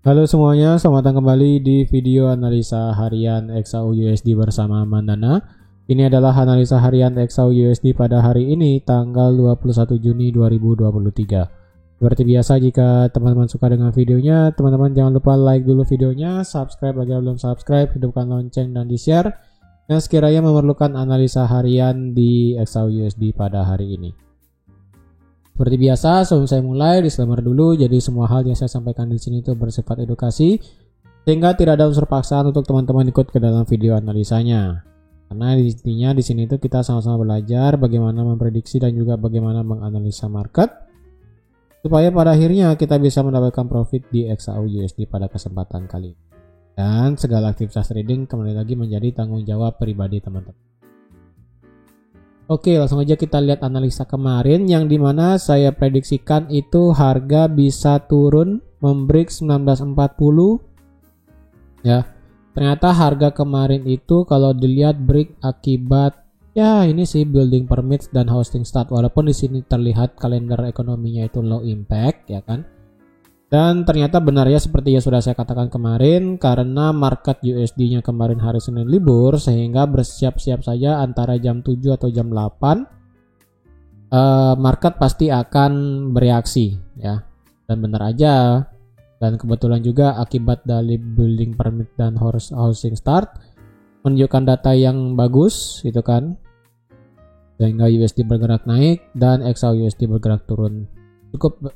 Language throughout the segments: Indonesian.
Halo semuanya, selamat datang kembali di video analisa harian XAU/USD bersama Mandana. Ini adalah analisa harian XAU/USD pada hari ini, tanggal 21 Juni 2023. Seperti biasa, jika teman-teman suka dengan videonya, teman-teman jangan lupa like dulu videonya, subscribe bagi yang belum subscribe, hidupkan lonceng dan di-share. Dan sekiranya memerlukan analisa harian di XAU/USD pada hari ini. Seperti biasa, sebelum saya mulai, disclaimer dulu. Jadi semua hal yang saya sampaikan di sini itu bersifat edukasi, sehingga tidak ada unsur paksaan untuk teman-teman ikut ke dalam video analisanya. Karena intinya di sini itu kita sama-sama belajar bagaimana memprediksi dan juga bagaimana menganalisa market, supaya pada akhirnya kita bisa mendapatkan profit di XAU/USD pada kesempatan kali ini. Dan segala aktivitas trading kembali lagi menjadi tanggung jawab pribadi teman-teman. Oke, langsung aja kita lihat analisa kemarin yang dimana saya prediksikan itu harga bisa turun membreak 1940 ya. Ternyata harga kemarin itu kalau dilihat break akibat ya ini sih building permits dan hosting start, walaupun di sini terlihat kalender ekonominya itu low impact ya kan. Dan ternyata benar ya seperti yang sudah saya katakan kemarin, karena market USD-nya kemarin hari Senin libur, sehingga bersiap-siap saja antara jam 7 atau jam 8 market pasti akan bereaksi ya. Dan benar aja, dan kebetulan juga akibat dari building permit dan housing start menunjukkan data yang bagus gitu kan, sehingga USD bergerak naik dan XAU/USD bergerak turun cukup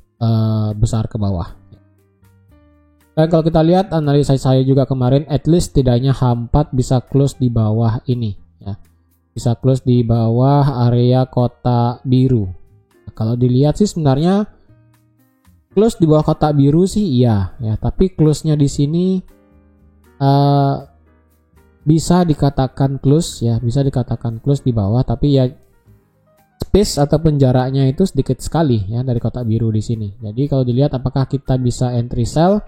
besar ke bawah. Dan kalau kita lihat analisa saya juga kemarin, at least tidaknya H4 bisa close di bawah ini ya. Bisa close di bawah area kotak biru. Nah, kalau dilihat sih sebenarnya close di bawah kotak biru sih iya ya, tapi close-nya di sini bisa dikatakan close ya, bisa dikatakan close di bawah, tapi ya space ataupun jaraknya itu sedikit sekali ya dari kotak biru di sini. Jadi kalau dilihat apakah kita bisa entry sell,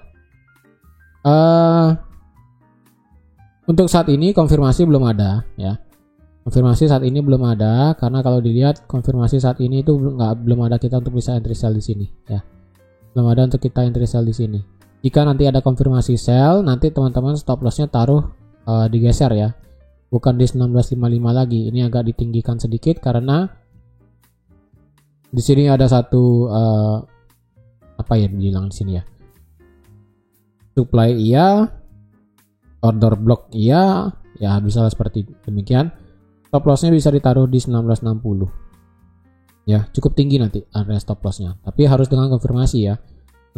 untuk saat ini konfirmasi belum ada ya. Konfirmasi saat ini belum ada, karena kalau dilihat konfirmasi saat ini itu belum ada kita untuk bisa entry sell di sini ya. Belum ada untuk kita entry sell di sini. Jika nanti ada konfirmasi sell, nanti teman-teman stop lossnya taruh digeser ya. Bukan di 1955 lagi. Ini agak ditinggikan sedikit karena di sini ada satu apa ya bilang di sini ya. Supply iya, order block iya, ya bisa seperti demikian. Stop lossnya bisa ditaruh di 1960. Ya, cukup tinggi nanti area stop lossnya. Tapi harus dengan konfirmasi ya.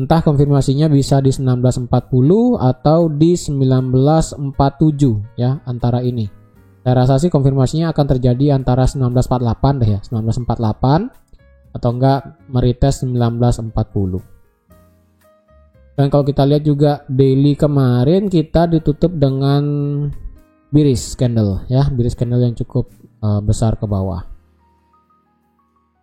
Entah konfirmasinya bisa di 1940 atau di 1947 ya, antara ini. Saya rasa sih konfirmasinya akan terjadi antara 1948 deh ya, 1948 atau enggak meretest 1940. Dan kalau kita lihat juga daily kemarin kita ditutup dengan bearish candle ya, bearish candle yang cukup besar ke bawah.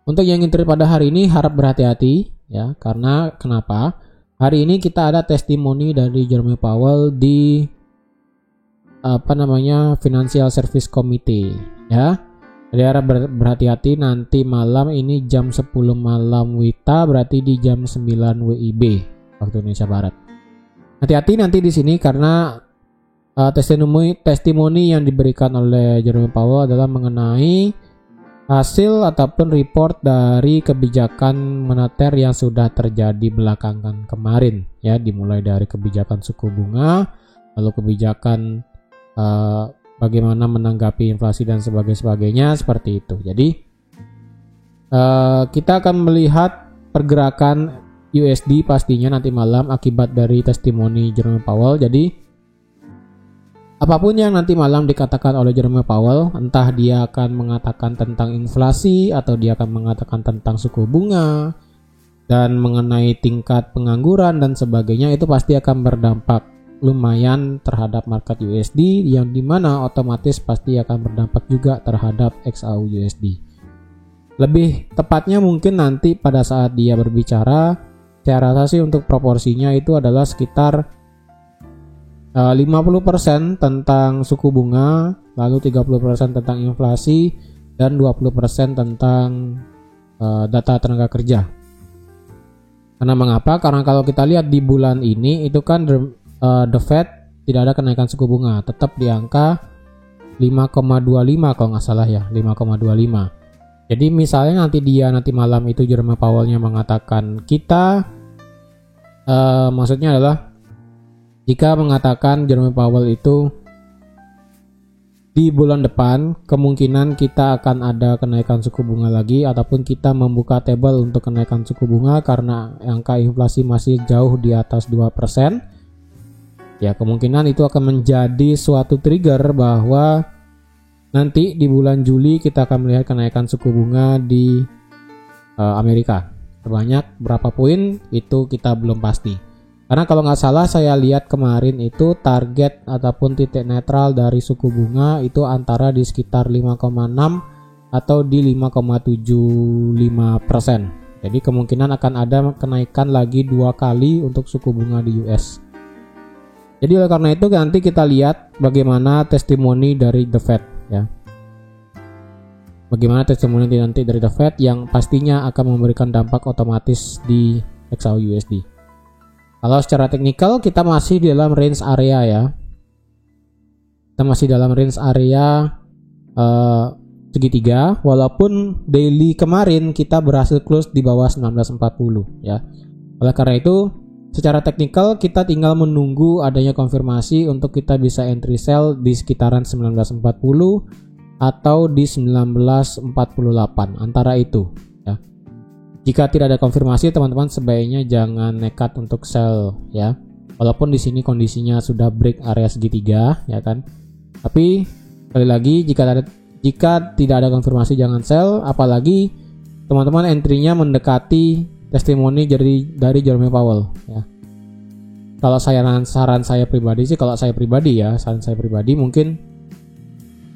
Untuk yang ingin trade pada hari ini harap berhati-hati ya, karena kenapa? Hari ini kita ada testimoni dari Jerome Powell di Financial Service Committee ya. Jadi harap berhati-hati nanti malam ini jam 10 malam WITA, berarti di jam 9 WIB waktu Indonesia Barat. Hati-hati nanti di sini karena testimoni yang diberikan oleh Jerome Powell adalah mengenai hasil ataupun report dari kebijakan moneter yang sudah terjadi belakangan kemarin ya, dimulai dari kebijakan suku bunga, lalu kebijakan bagaimana menanggapi inflasi dan sebagainya seperti itu. Jadi kita akan melihat pergerakan USD pastinya nanti malam akibat dari testimoni Jerome Powell. Jadi apapun yang nanti malam dikatakan oleh Jerome Powell, entah dia akan mengatakan tentang inflasi atau dia akan mengatakan tentang suku bunga dan mengenai tingkat pengangguran dan sebagainya, itu pasti akan berdampak lumayan terhadap market USD, yang dimana otomatis pasti akan berdampak juga terhadap XAU/USD. Lebih tepatnya mungkin nanti pada saat dia berbicara, saya rasa sih untuk proporsinya itu adalah sekitar 50% tentang suku bunga, lalu 30% tentang inflasi, dan 20% tentang data tenaga kerja. Karena mengapa? Karena kalau kita lihat di bulan ini itu kan the Fed tidak ada kenaikan suku bunga, tetap di angka 5,25 kalau nggak salah ya, 5,25. Jadi misalnya nanti malam itu Jerome Powell-nya mengatakan maksudnya adalah jika mengatakan Jerome Powell itu di bulan depan kemungkinan kita akan ada kenaikan suku bunga lagi, ataupun kita membuka table untuk kenaikan suku bunga karena angka inflasi masih jauh di atas 2%. Ya, kemungkinan itu akan menjadi suatu trigger bahwa nanti di bulan Juli kita akan melihat kenaikan suku bunga di Amerika. Sebanyak berapa poin itu kita belum pasti. Karena kalau nggak salah saya lihat kemarin itu target ataupun titik netral dari suku bunga itu antara di sekitar 5,6 atau di 5,75%. Jadi kemungkinan akan ada kenaikan lagi 2 kali untuk suku bunga di US. Jadi oleh karena itu nanti kita lihat bagaimana testimoni dari The Fed ya. Bagaimana testimoni nanti dari The Fed yang pastinya akan memberikan dampak otomatis di XAUUSD. Kalau secara teknikal kita masih di dalam range area ya. Kita masih dalam range area segitiga, walaupun daily kemarin kita berhasil close di bawah 1940 ya. Oleh karena itu secara teknikal kita tinggal menunggu adanya konfirmasi untuk kita bisa entry sell di sekitaran 1940 atau di 1948 antara itu ya. Jika tidak ada konfirmasi, teman-teman sebaiknya jangan nekat untuk sell ya. Walaupun di sini kondisinya sudah break area segitiga ya kan. Tapi sekali lagi jika tidak ada konfirmasi jangan sell, apalagi teman-teman entry-nya mendekati testimoni dari Jerome Powell ya. Kalau saran saya pribadi sih, saran saya pribadi mungkin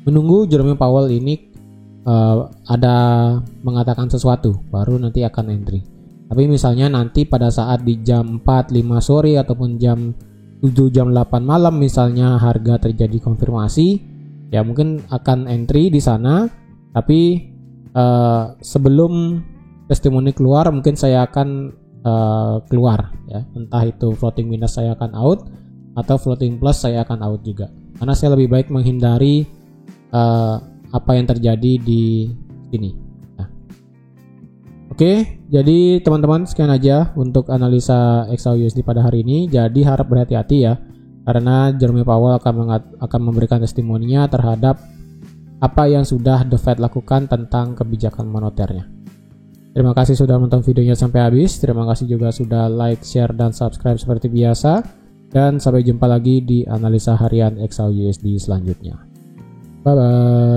menunggu Jerome Powell ini ada mengatakan sesuatu baru nanti akan entry. Tapi misalnya nanti pada saat di jam 4-5 sore ataupun jam 7 jam 8 malam misalnya harga terjadi konfirmasi, ya mungkin akan entry di sana. Tapi sebelum testimoni keluar mungkin saya akan keluar ya, entah itu floating minus saya akan out atau floating plus saya akan out juga, karena saya lebih baik menghindari apa yang terjadi di sini. Nah, oke, jadi teman-teman sekian aja untuk analisa XAUUSD pada hari ini. Jadi harap berhati-hati ya, karena Jerome Powell akan memberikan testimoninya terhadap apa yang sudah The Fed lakukan tentang kebijakan moneternya. Terima kasih sudah menonton videonya sampai habis. Terima kasih juga sudah like, share, dan subscribe seperti biasa. Dan sampai jumpa lagi di analisa harian XAUUSD selanjutnya. Bye-bye.